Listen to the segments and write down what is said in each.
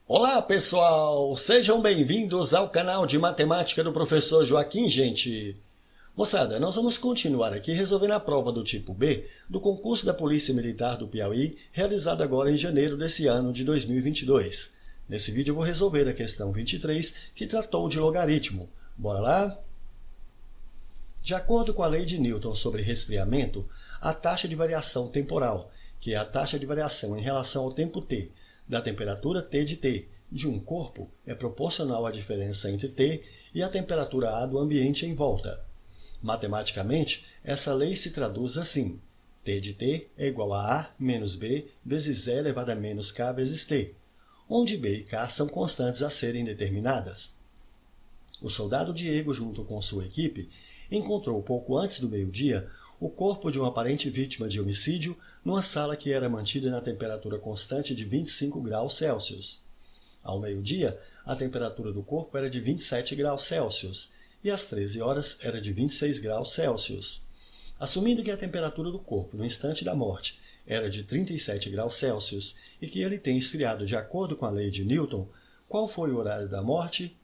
Olá pessoal, sejam bem-vindos ao canal de matemática do professor Joaquim, gente. Moçada, nós vamos continuar aqui resolvendo a prova do tipo B do concurso da Polícia Militar do Piauí, realizado agora em janeiro desse ano de 2022. Nesse vídeo eu vou resolver a questão 23, que tratou de logaritmo. Bora lá? De acordo com a lei de Newton sobre resfriamento, a taxa de variação temporal, que é a taxa de variação em relação ao tempo t, da temperatura T de T de um corpo é proporcional à diferença entre T e a temperatura A do ambiente em volta. Matematicamente, essa lei se traduz assim: T de T é igual a A menos B vezes E elevado a menos K vezes T, onde B e K são constantes a serem determinadas. O soldado Diego, junto com sua equipe, encontrou pouco antes do meio-dia o corpo de uma aparente vítima de homicídio numa sala que era mantida na temperatura constante de 25 graus Celsius. Ao meio-dia, a temperatura do corpo era de 27 graus Celsius e às 13 horas era de 26 graus Celsius. Assumindo que a temperatura do corpo no instante da morte era de 37 graus Celsius e que ele tem esfriado de acordo com a lei de Newton, qual foi o horário da morte?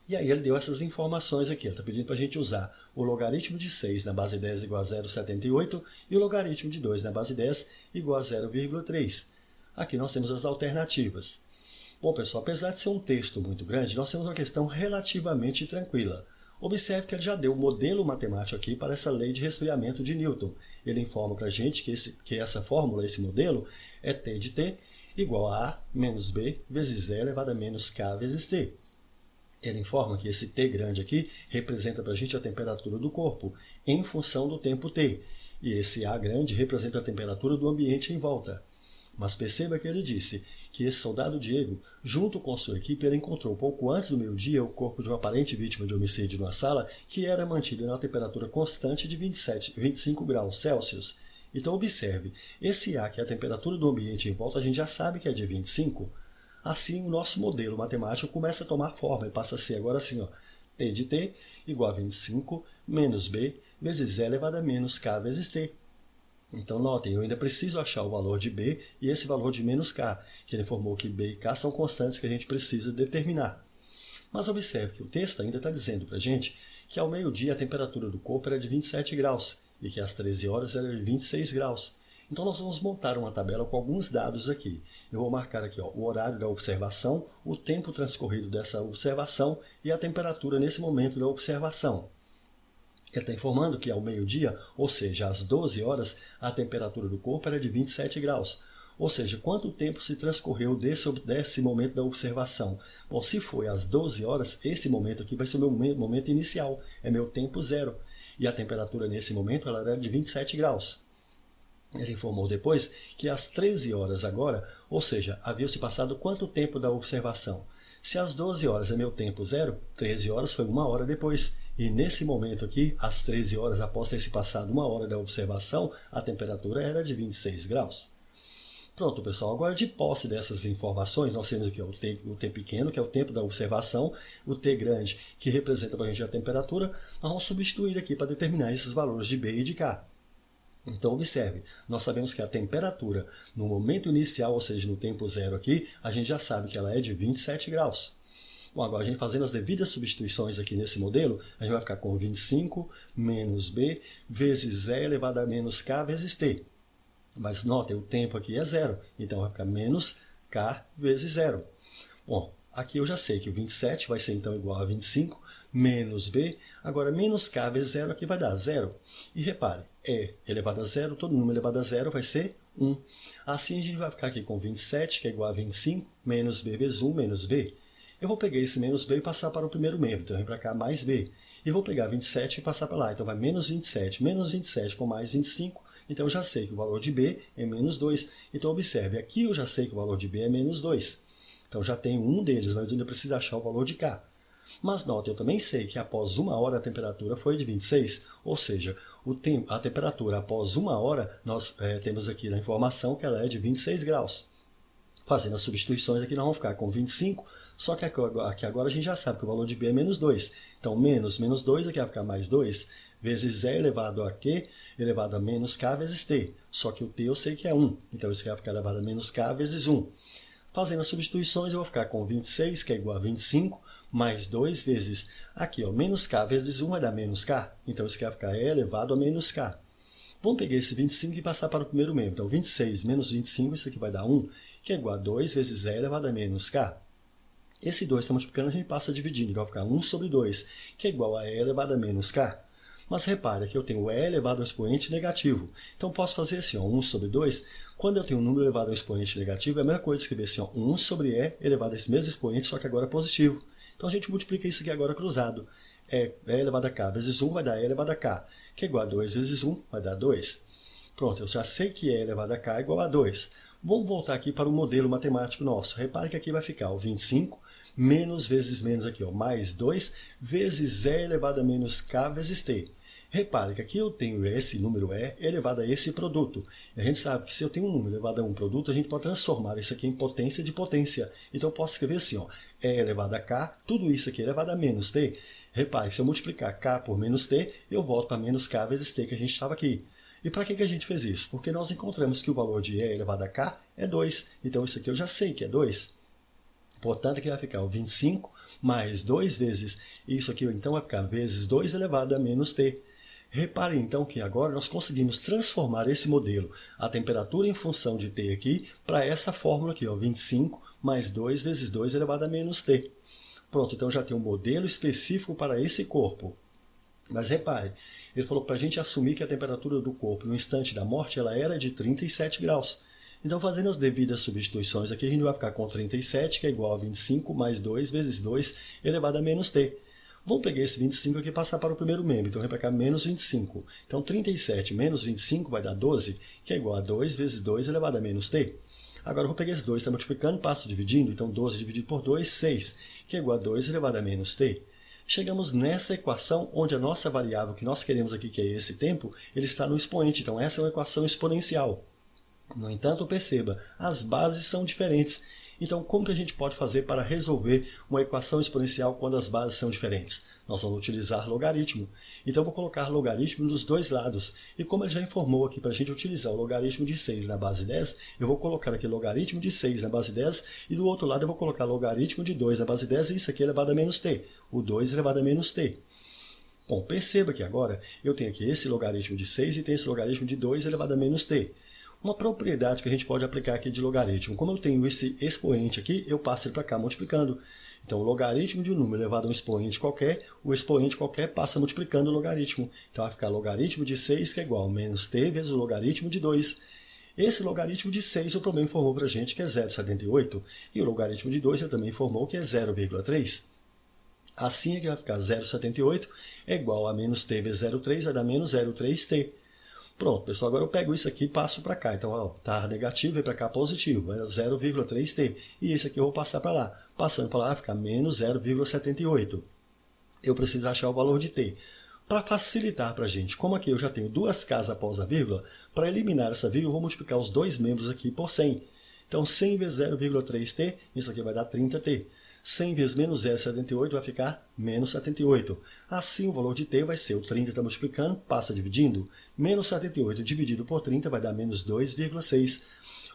E aí ele deu essas informações aqui. Ele está pedindo para a gente usar o logaritmo de 6 na base 10 igual a 0,78 e o logaritmo de 2 na base 10 igual a 0,3. Aqui nós temos as alternativas. Bom, pessoal, apesar de ser um texto muito grande, nós temos uma questão relativamente tranquila. Observe que ele já deu o modelo matemático aqui para essa lei de resfriamento de Newton. Ele informa para a gente que essa fórmula, esse modelo, é T de T igual a A menos B vezes E elevado a menos K vezes T. Ele informa que esse T grande aqui representa para a gente a temperatura do corpo, em função do tempo T. E esse A grande representa a temperatura do ambiente em volta. Mas perceba que ele disse que esse soldado Diego, junto com sua equipe, ele encontrou pouco antes do meio-dia o corpo de uma aparente vítima de homicídio numa sala que era mantida na temperatura constante de 25 graus Celsius. Então observe, esse A, que é a temperatura do ambiente em volta, a gente já sabe que é de 25. Assim, o nosso modelo matemático começa a tomar forma e passa a ser agora assim, ó, T de T igual a 25 menos B vezes E elevado a menos K vezes T. Então, notem, eu ainda preciso achar o valor de B e esse valor de menos K, que ele informou que B e K são constantes que a gente precisa determinar. Mas observe que o texto ainda está dizendo para a gente que ao meio-dia a temperatura do corpo era de 27 graus e que às 13 horas era de 26 graus. Então nós vamos montar uma tabela com alguns dados aqui. Eu vou marcar aqui o horário da observação, o tempo transcorrido dessa observação e a temperatura nesse momento da observação. Ele está informando que ao meio-dia, ou seja, às 12 horas, a temperatura do corpo era de 27 graus. Ou seja, quanto tempo se transcorreu desse momento da observação? Bom, se foi às 12 horas, esse momento aqui vai ser o meu momento inicial, é meu tempo zero. E a temperatura nesse momento ela era de 27 graus. Ele informou depois que às 13 horas agora, ou seja, havia-se passado quanto tempo da observação? Se às 12 horas é meu tempo zero, 13 horas foi uma hora depois. E nesse momento aqui, às 13 horas, após ter se passado uma hora da observação, a temperatura era de 26 graus. Pronto, pessoal, agora de posse dessas informações, nós temos aqui o T pequeno, que é o tempo da observação, o T grande, que representa para a gente a temperatura, nós vamos substituir aqui para determinar esses valores de B e de K. Então, observe, nós sabemos que a temperatura no momento inicial, ou seja, no tempo zero aqui, a gente já sabe que ela é de 27 graus. Bom, agora a gente fazendo as devidas substituições aqui nesse modelo, a gente vai ficar com 25 menos B vezes E elevado a menos K vezes T. Mas notem, o tempo aqui é zero, então vai ficar menos K vezes zero. Bom, aqui eu já sei que o 27 vai ser então igual a 25 menos B. Agora, menos K vezes zero aqui vai dar zero. E repare, E elevado a zero, todo número elevado a zero vai ser 1. Assim, a gente vai ficar aqui com 27, que é igual a 25, menos B vezes 1 menos B. Eu vou pegar esse menos B e passar para o primeiro membro, então vem para cá mais B. E vou pegar 27 e passar para lá, então vai menos 27 com mais 25, então eu já sei que o valor de B é menos 2. Então observe, aqui eu já sei que o valor de B é menos 2. Então já tenho um deles, mas eu ainda preciso achar o valor de K. Mas note, eu também sei que após uma hora a temperatura foi de 26, ou seja, a temperatura após uma hora, nós temos aqui na informação que ela é de 26 graus. Fazendo as substituições aqui, nós vamos ficar com 25, só que aqui agora a gente já sabe que o valor de B é menos 2. Então, menos 2, aqui vai ficar mais 2, vezes E elevado a Q, elevado a menos K vezes T. Só que o T eu sei que é 1, então isso aqui vai ficar elevado a menos K vezes 1. Fazendo as substituições, eu vou ficar com 26, que é igual a 25, mais 2 vezes, aqui, ó, menos k vezes 1 vai dar menos k. Então, isso aqui vai ficar e elevado a menos k. Vamos pegar esse 25 e passar para o primeiro membro. Então, 26 menos 25, isso aqui vai dar 1, que é igual a 2 vezes e elevado a menos k. Esse 2 está multiplicando, a gente passa dividindo, então vai ficar 1 sobre 2, que é igual a e elevado a menos k. Mas repare que eu tenho e elevado ao expoente negativo. Então, posso fazer assim, ó, 1 sobre 2. Quando eu tenho um número elevado ao expoente negativo, é a mesma coisa escrever assim, ó, 1 sobre e elevado a esse mesmo expoente, só que agora positivo. Então, a gente multiplica isso aqui agora cruzado. E elevado a k vezes 1 vai dar e elevado a k, que é igual a 2 vezes 1 vai dar 2. Pronto, eu já sei que e elevado a k é igual a 2. Vamos voltar aqui para o modelo matemático nosso. Repare que aqui vai ficar o 25 menos vezes menos aqui, ó, mais 2 vezes e elevado a menos k vezes t. Repare que aqui eu tenho esse número e elevado a esse produto. E a gente sabe que se eu tenho um número elevado a um produto, a gente pode transformar isso aqui em potência de potência. Então eu posso escrever assim, ó, e elevado a k, tudo isso aqui elevado a menos t. Repare, se eu multiplicar k por menos t, eu volto para menos k vezes t que a gente estava aqui. E para que a gente fez isso? Porque nós encontramos que o valor de e elevado a k é 2. Então isso aqui eu já sei que é 2. Portanto, aqui vai ficar o 25 mais 2 vezes, isso aqui então vai ficar vezes 2 elevado a menos t. Repare então que agora nós conseguimos transformar esse modelo, a temperatura em função de t aqui, para essa fórmula aqui, ó, 25 mais 2 vezes 2 elevado a menos t. Pronto, então já tem um modelo específico para esse corpo. Mas repare, ele falou para a gente assumir que a temperatura do corpo no instante da morte ela era de 37 graus. Então, fazendo as devidas substituições aqui, a gente vai ficar com 37, que é igual a 25 mais 2 vezes 2 elevado a menos t. Vamos pegar esse 25 aqui e passar para o primeiro membro. Então, vai para cá menos 25. Então, 37 menos 25 vai dar 12, que é igual a 2 vezes 2 elevado a menos t. Agora, eu vou pegar esse 2, está multiplicando, passo dividindo. Então, 12 dividido por 2, 6, que é igual a 2 elevado a menos t. Chegamos nessa equação onde a nossa variável que nós queremos aqui, que é esse tempo, ele está no expoente. Então, essa é uma equação exponencial. No entanto, perceba, as bases são diferentes. Então, como que a gente pode fazer para resolver uma equação exponencial quando as bases são diferentes? Nós vamos utilizar logaritmo. Então, eu vou colocar logaritmo dos dois lados. E como ele já informou aqui para a gente utilizar o logaritmo de 6 na base 10, eu vou colocar aqui logaritmo de 6 na base 10, e do outro lado eu vou colocar logaritmo de 2 na base 10, e isso aqui é elevado a menos t. O 2 elevado a menos t. Bom, perceba que agora eu tenho aqui esse logaritmo de 6 e tenho esse logaritmo de 2 elevado a menos t. Uma propriedade que a gente pode aplicar aqui de logaritmo. Como eu tenho esse expoente aqui, eu passo ele para cá multiplicando. Então, o logaritmo de um número elevado a um expoente qualquer, o expoente qualquer passa multiplicando o logaritmo. Então, vai ficar logaritmo de 6, que é igual a menos t vezes o logaritmo de 2. Esse logaritmo de 6, o problema informou para a gente que é 0,78. E o logaritmo de 2, ele também informou que é 0,3. Assim, aqui vai ficar 0,78 é igual a menos t vezes 0,3, vai dar menos 0,3t. Pronto, pessoal, agora eu pego isso aqui e passo para cá. Então, está negativo, vem para cá positivo, é 0,3t. E esse aqui eu vou passar para lá. Passando para lá vai ficar menos 0,78. Eu preciso achar o valor de t. Para facilitar para a gente, como aqui eu já tenho duas casas após a vírgula, para eliminar essa vírgula, eu vou multiplicar os dois membros aqui por 100. Então, 100 vezes 0,3t, isso aqui vai dar 30t. 100 vezes menos 0,78 vai ficar menos 78. Assim, o valor de t vai ser o 30 está multiplicando, passa dividindo. Menos 78 dividido por 30 vai dar menos 2,6.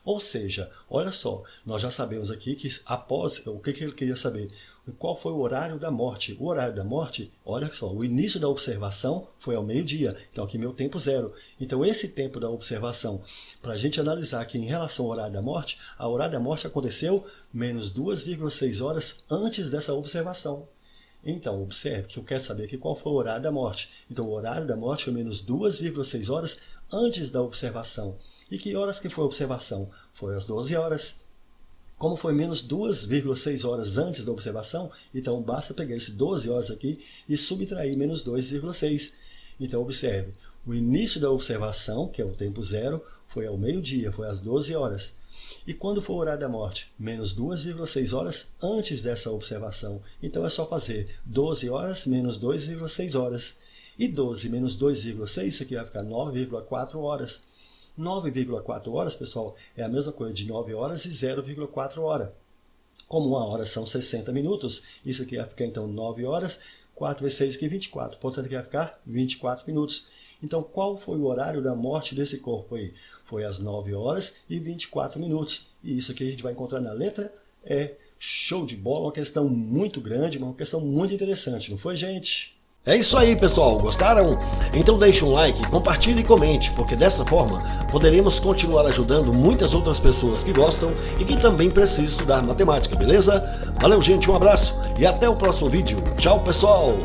Ou seja, olha só, nós já sabemos aqui que após, o que ele queria saber? Qual foi o horário da morte? O horário da morte, olha só, o início da observação foi ao meio-dia. Então aqui meu tempo 0. Então esse tempo da observação, para a gente analisar aqui em relação ao horário da morte, a horário da morte aconteceu menos 2,6 horas antes dessa observação. Então, observe que eu quero saber aqui qual foi o horário da morte. Então, o horário da morte foi menos 2,6 horas antes da observação. E que horas que foi a observação? Foi às 12 horas. Como foi menos 2,6 horas antes da observação, então basta pegar esse 12 horas aqui e subtrair menos 2,6. Então, observe, o início da observação, que é o tempo 0, foi ao meio-dia, foi às 12 horas. E quando for o horário da morte? Menos 2,6 horas antes dessa observação. Então, é só fazer 12 horas menos 2,6 horas. E 12 menos 2,6, isso aqui vai ficar 9,4 horas. 9,4 horas, pessoal, é a mesma coisa de 9 horas e 0,4 hora. Como uma hora são 60 minutos, isso aqui vai ficar, então, 9 horas, 4 vezes 6 aqui, 24. Portanto, aqui vai ficar 24 minutos. Então, qual foi o horário da morte desse corpo aí? Foi às 9 horas e 24 minutos. E isso aqui a gente vai encontrar na letra E. Show de bola, uma questão muito grande, uma questão muito interessante, não foi, gente? É isso aí, pessoal. Gostaram? Então deixe um like, compartilhe e comente, porque dessa forma poderemos continuar ajudando muitas outras pessoas que gostam e que também precisam estudar matemática, beleza? Valeu, gente, um abraço e até o próximo vídeo. Tchau, pessoal!